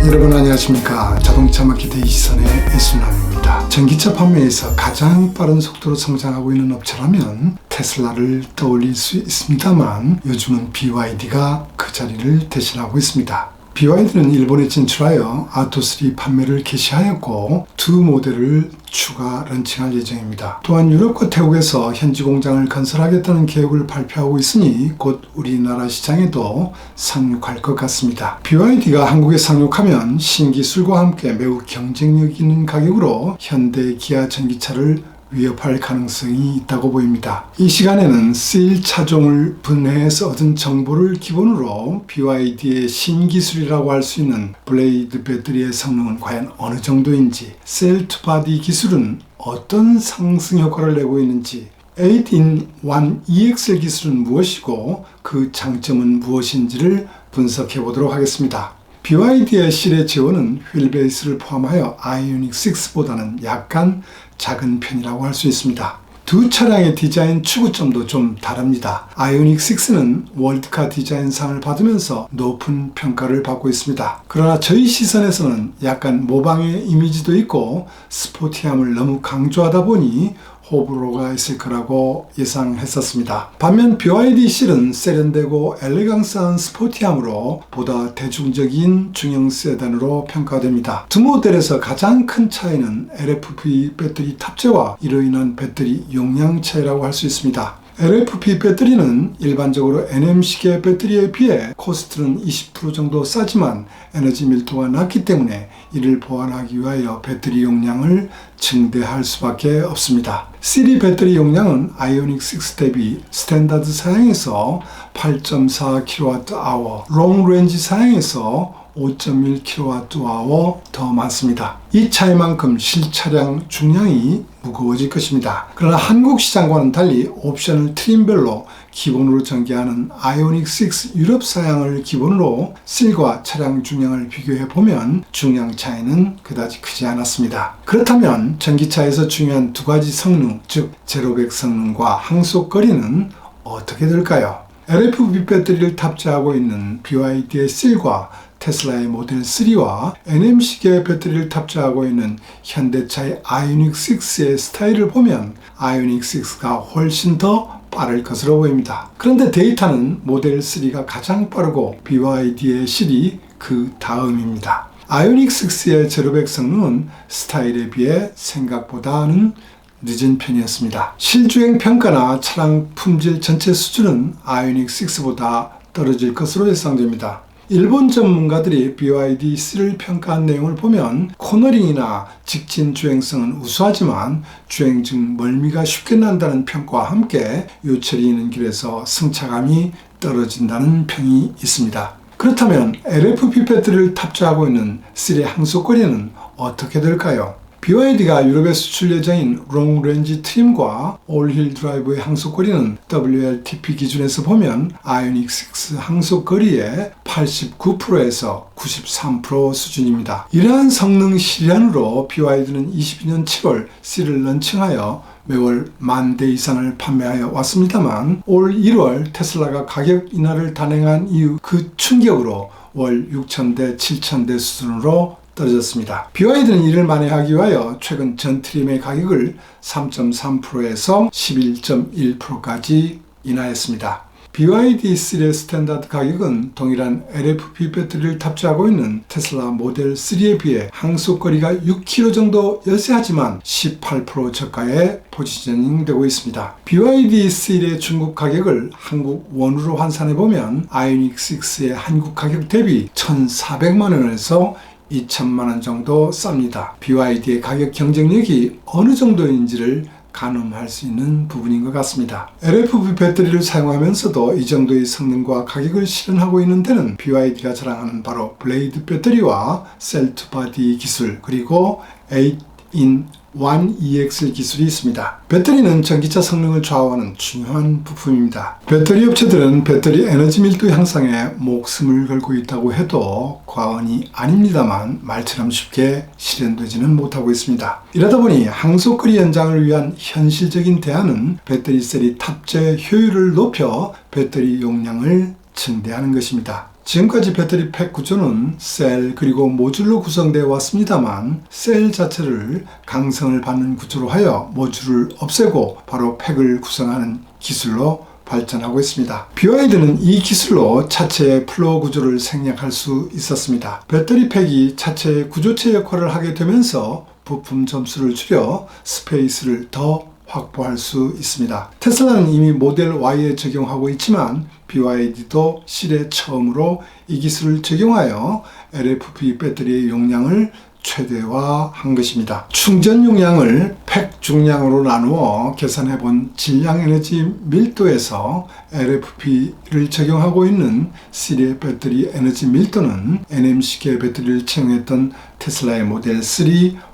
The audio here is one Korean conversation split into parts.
여러분 안녕하십니까. 자동차 마케팅 이시선의 이순남입니다. 전기차 판매에서 가장 빠른 속도로 성장하고 있는 업체라면 테슬라를 떠올릴 수 있습니다만 요즘은 BYD가 그 자리를 대신하고 있습니다. BYD는 일본에 진출하여 아토3 판매를 개시하였고 두 모델을 추가 런칭할 예정입니다. 또한 유럽과 태국에서 현지 공장을 건설하겠다는 계획을 발표하고 있으니 곧 우리나라 시장에도 상륙할 것 같습니다. BYD가 한국에 상륙하면 신기술과 함께 매우 경쟁력 있는 가격으로 현대 기아 전기차를 위협할 가능성이 있다고 보입니다. 이 시간에는 세일 차종을 분해해서 얻은 정보를 기본으로 BYD의 신기술이라고 할 수 있는 블레이드 배터리의 성능은 과연 어느 정도인지, 셀 투 바디 기술은 어떤 상승 효과를 내고 있는지, 8-in-1 EXL 기술은 무엇이고 그 장점은 무엇인지를 분석해 보도록 하겠습니다. BYD의 실내 지원은 휠베이스를 포함하여 아이오닉 6보다는 약간 작은 편이라고 할 수 있습니다. 두 차량의 디자인 추구점도 좀 다릅니다. 아이오닉 6는 월드카 디자인상을 받으면서 높은 평가를 받고 있습니다. 그러나 저희 시선에서는 약간 모방의 이미지도 있고 스포티함을 너무 강조하다 보니 호불호가 있을 거라고 예상했었습니다. 반면 BYD 실은 세련되고 엘레강스한 스포티함으로 보다 대중적인 중형 세단으로 평가됩니다. 두 모델에서 가장 큰 차이는 LFP 배터리 탑재와 이로 인한 배터리 용량 차이라고 할 수 있습니다. LFP 배터리는 일반적으로 NM식의 배터리에 비해 코스트는 20% 정도 싸지만 에너지 밀도가 낮기 때문에 이를 보완하기 위하여 배터리 용량을 증대할 수밖에 없습니다. 시리 배터리 용량은 아이오닉 6 대비 스탠다드 사양에서 8.4kWh, 롱 레인지 사양에서 5.1kWh 더 많습니다. 이 차이만큼 실차량 중량이 무거워질 것입니다. 그러나 한국 시장과는 달리 옵션을 트림별로 기본으로 전개하는 아이오닉 6 유럽 사양을 기본으로 실과 차량 중량을 비교해 보면 중량 차이는 그다지 크지 않았습니다. 그렇다면 전기차에서 중요한 두 가지 성능, 즉 제로백 성능과 항속거리는 어떻게 될까요? LFP 배터리를 탑재하고 있는 BYD의 실과 테슬라의 모델 3와 NM식의 배터리를 탑재하고 있는 현대차의 아이오닉 6의 스타일을 보면 아이오닉 6가 훨씬 더 빠를 것으로 보입니다. 그런데 데이터는 모델 3가 가장 빠르고 BYD의 실이 그 다음입니다. 아이오닉 6의 제로백 성능은 스타일에 비해 생각보다는 늦은 편이었습니다. 실주행 평가나 차량 품질 전체 수준은 아이오닉 6보다 떨어질 것으로 예상됩니다. 일본 전문가들이 BYD3를 평가한 내용을 보면 코너링이나 직진 주행성은 우수하지만 주행 중 멀미가 쉽게 난다는 평가와 함께 요철이 있는 길에서 승차감이 떨어진다는 평이 있습니다. 그렇다면 LFP 배터리를 탑재하고 있는 3의 항속거리는 어떻게 될까요? BYD가 유럽에 수출 예정인 롱 레인지 트림과 올힐 드라이브의 항속거리는 WLTP 기준에서 보면 아이오닉 6 항속거리의 89%에서 93% 수준입니다. 이러한 성능 실현으로 BYD는 22년 7월 C를 런칭하여 매월 10,000대 이상을 판매하여 왔습니다만 올 1월 테슬라가 가격 인하를 단행한 이후 그 충격으로 월 6,000대, 7,000대 수준으로 떨어졌습니다. BYD는 이를 만회하기 위하여 최근 전 트림의 가격을 3.3%에서 11.1%까지 인하했습니다. BYD3의 스탠다드 가격은 동일한 LFP 배터리를 탑재하고 있는 테슬라 모델 3에 비해 항속거리가 6km 정도 여세하지만 18% 저가에 포지셔닝 되고 있습니다. BYD3의 중국 가격을 한국 원으로 환산해보면 아이오닉 6의 한국 가격 대비 1,400만 원에서 2천만 원 정도 쌉니다. BYD의 가격 경쟁력이 어느 정도인지를 가늠할 수 있는 부분인 것 같습니다. LFP 배터리를 사용하면서도 이 정도의 성능과 가격을 실현하고 있는 데는 BYD가 자랑하는 바로 블레이드 배터리와 셀 투 바디 기술, 그리고 8-in-1 EXL 기술이 있습니다. 배터리는 전기차 성능을 좌우하는 중요한 부품입니다. 배터리 업체들은 배터리 에너지 밀도 향상에 목숨을 걸고 있다고 해도 과언이 아닙니다만 말처럼 쉽게 실현되지는 못하고 있습니다. 이러다 보니 항속거리 연장을 위한 현실적인 대안은 배터리 셀이 탑재 효율을 높여 배터리 용량을 증대하는 것입니다. 지금까지 배터리 팩 구조는 셀 그리고 모듈로 구성되어 왔습니다만 셀 자체를 강성을 받는 구조로 하여 모듈을 없애고 바로 팩을 구성하는 기술로 발전하고 있습니다. BYD는 이 기술로 차체의 플로어 구조를 생략할 수 있었습니다. 배터리 팩이 차체의 구조체 역할을 하게 되면서 부품 점수를 줄여 스페이스를 더 확보할 수 있습니다. 테슬라는 이미 모델 Y에 적용하고 있지만 BYD도 실내 처음으로 이 기술을 적용하여 LFP 배터리의 용량을 최대화한 것입니다. 충전 용량을 팩 중량으로 나누어 계산해 본 질량 에너지 밀도에서 LFP를 적용하고 있는 시리의 배터리 에너지 밀도는 NMC계 배터리를 채용했던 테슬라의 모델 3,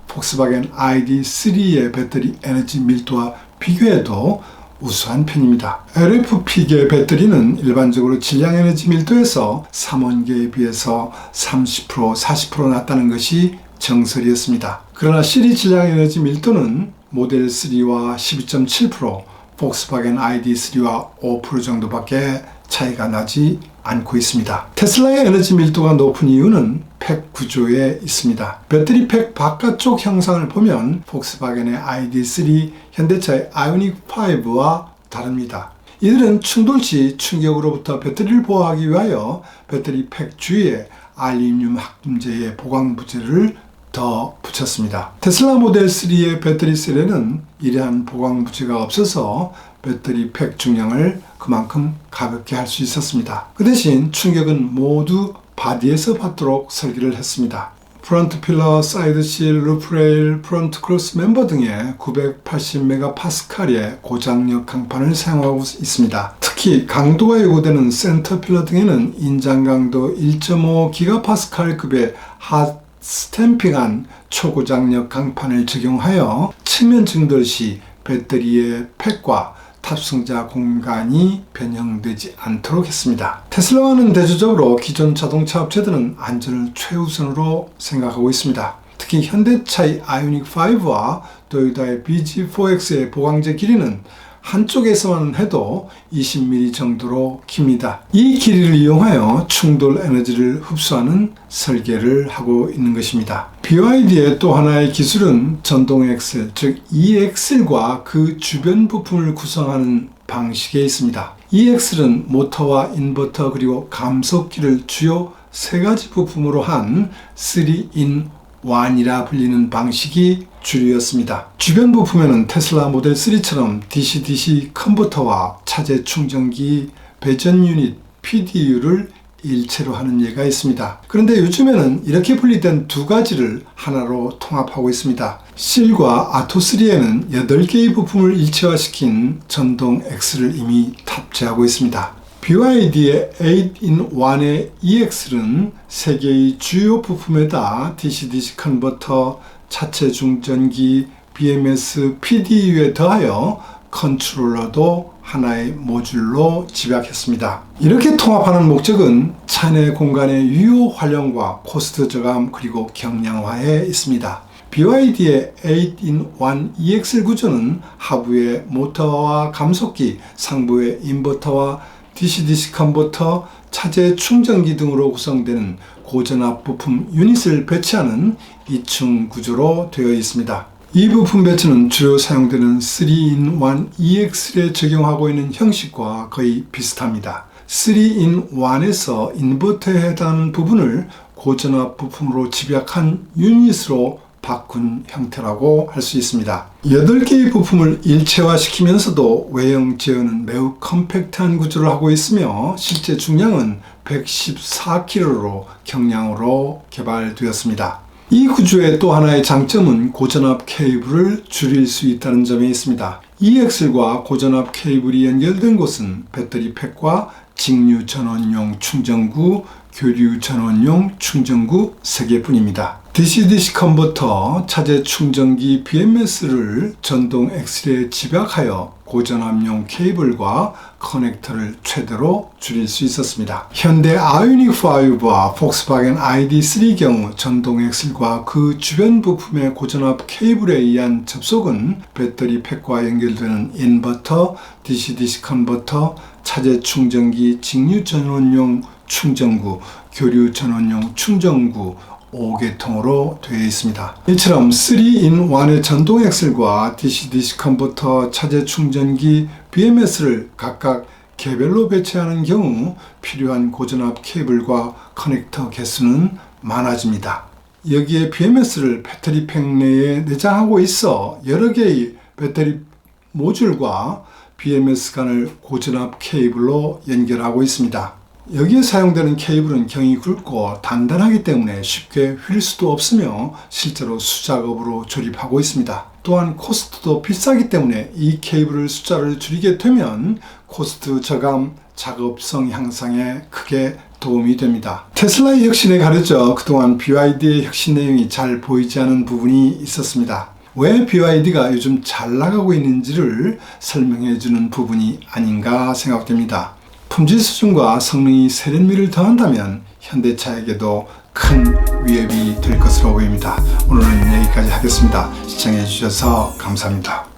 폭스바겐 ID3의 배터리 에너지 밀도와 비교해도 우수한 편입니다. LFP계 배터리는 일반적으로 질량 에너지 밀도에서 3원계에 비해서 30%, 40% 낮다는 것이 정설이었습니다. 그러나 시리 질량 에너지 밀도는 모델 3와 12.7%, 폭스바겐 ID3와 5% 정도밖에 차이가 나지 않고 있습니다. 테슬라의 에너지 밀도가 높은 이유는 팩 구조에 있습니다. 배터리 팩 바깥쪽 형상을 보면 폭스바겐의 ID3, 현대차의 아이오닉 5와 다릅니다. 이들은 충돌 시 충격으로부터 배터리를 보호하기 위하여 배터리 팩 주위에 알루미늄 합금제의 보강 부재를 더 붙였습니다. 테슬라 모델 3의 배터리 셀에는 이러한 보강 부재가 없어서 배터리 팩 중량을 그만큼 가볍게 할 수 있었습니다. 그 대신 충격은 모두 바디에서 받도록 설계를 했습니다. 프론트 필러, 사이드 실, 루프 레일, 프론트 크로스 멤버 등의 980메가파스칼의 고장력 강판을 사용하고 있습니다. 특히 강도가 요구되는 센터 필러 등에는 인장 강도 1.5기가파스칼급의 핫 스탬핑한 초고장력 강판을 적용하여 측면 충돌 시 배터리의 팩과 탑승자 공간이 변형되지 않도록 했습니다. 테슬라와는 대조적으로 기존 자동차 업체들은 안전을 최우선으로 생각하고 있습니다. 특히 현대차의 아이오닉 5와 도요타의 BG4X의 보강제 길이는 한쪽에서만 해도 20mm 정도로 깁니다. 이 길이를 이용하여 충돌 에너지를 흡수하는 설계를 하고 있는 것입니다. BYD의 또 하나의 기술은 전동 엑셀, 즉 E-엑셀과 그 주변 부품을 구성하는 방식에 있습니다. E-엑셀은 모터와 인버터 그리고 감속기를 주요 세 가지 부품으로 한 3-in-1이라 불리는 방식이 주류였습니다. 주변 부품에는 테슬라 모델 3처럼 DC-DC 컨버터와 차제 충전기, 배전 유닛, PDU를 일체로 하는 예가 있습니다. 그런데 요즘에는 이렇게 분리된 두 가지를 하나로 통합하고 있습니다. 실과 아토3에는 8개의 부품을 일체화시킨 전동 엑셀을 이미 탑재하고 있습니다. BYD의 8-in-1의 E-엑셀은 3개의 주요 부품에다 DC-DC 컨버터, 차체 중전기, BMS, PDU에 더하여 컨트롤러도 하나의 모듈로 집약했습니다. 이렇게 통합하는 목적은 차내 공간의 유효 활용과 코스트 저감 그리고 경량화에 있습니다. BYD의 8-in-1 E-엑셀 구조는 하부의 모터와 감속기, 상부의 인버터와 DC-DC 컨버터, 차제 충전기 등으로 구성되는 고전압 부품 유닛을 배치하는 2층 구조로 되어 있습니다. 이 부품 배치는 주로 사용되는 3-in-1 E-엑셀에 적용하고 있는 형식과 거의 비슷합니다. 3-in-1에서 인버터에 해당하는 부분을 고전압 부품으로 집약한 유닛으로 바꾼 형태라고 할 수 있습니다. 8개의 부품을 일체화시키면서도 외형 제어는 매우 컴팩트한 구조를 하고 있으며 실제 중량은 114kg로 경량으로 개발되었습니다. 이 구조의 또 하나의 장점은 고전압 케이블을 줄일 수 있다는 점에 있습니다. E-엑셀과 고전압 케이블이 연결된 곳은 배터리 팩과 직류 전원용 충전구, 교류 전원용 충전구 3개뿐입니다. DC-DC 컨버터, 차제 충전기 BMS를 전동 엑셀에 집약하여 고전압용 케이블과 커넥터를 최대로 줄일 수 있었습니다. 현대 아이오닉 5와 폭스바겐 ID3 경우 전동 엑셀과 그 주변 부품의 고전압 케이블에 의한 접속은 배터리 팩과 연결되는 인버터, DC-DC 컨버터, 차제 충전기, 직류 전원용 충전구, 교류 전원용 충전구 5개통으로 되어 있습니다. 이처럼 3-in-1의 전동 엑셀과 DC-DC 컨버터, 차제 충전기, BMS를 각각 개별로 배치하는 경우 필요한 고전압 케이블과 커넥터 개수는 많아집니다. 여기에 BMS를 배터리팩 내에 내장하고 있어 여러 개의 배터리 모듈과 BMS 간을 고전압 케이블로 연결하고 있습니다. 여기에 사용되는 케이블은 경이 굵고 단단하기 때문에 쉽게 휠 수도 없으며 실제로 수작업으로 조립하고 있습니다. 또한 코스트도 비싸기 때문에 이 케이블 숫자를 줄이게 되면 코스트 저감, 작업성 향상에 크게 도움이 됩니다. 테슬라의 혁신에 가려져 그동안 BYD의 혁신 내용이 잘 보이지 않은 부분이 있었습니다. 왜 BYD가 요즘 잘 나가고 있는지를 설명해 주는 부분이 아닌가 생각됩니다. 품질 수준과 성능이 세련미를 더한다면 현대차에게도 큰 위협이 될 것으로 보입니다. 오늘은 여기까지 하겠습니다. 시청해 주셔서 감사합니다.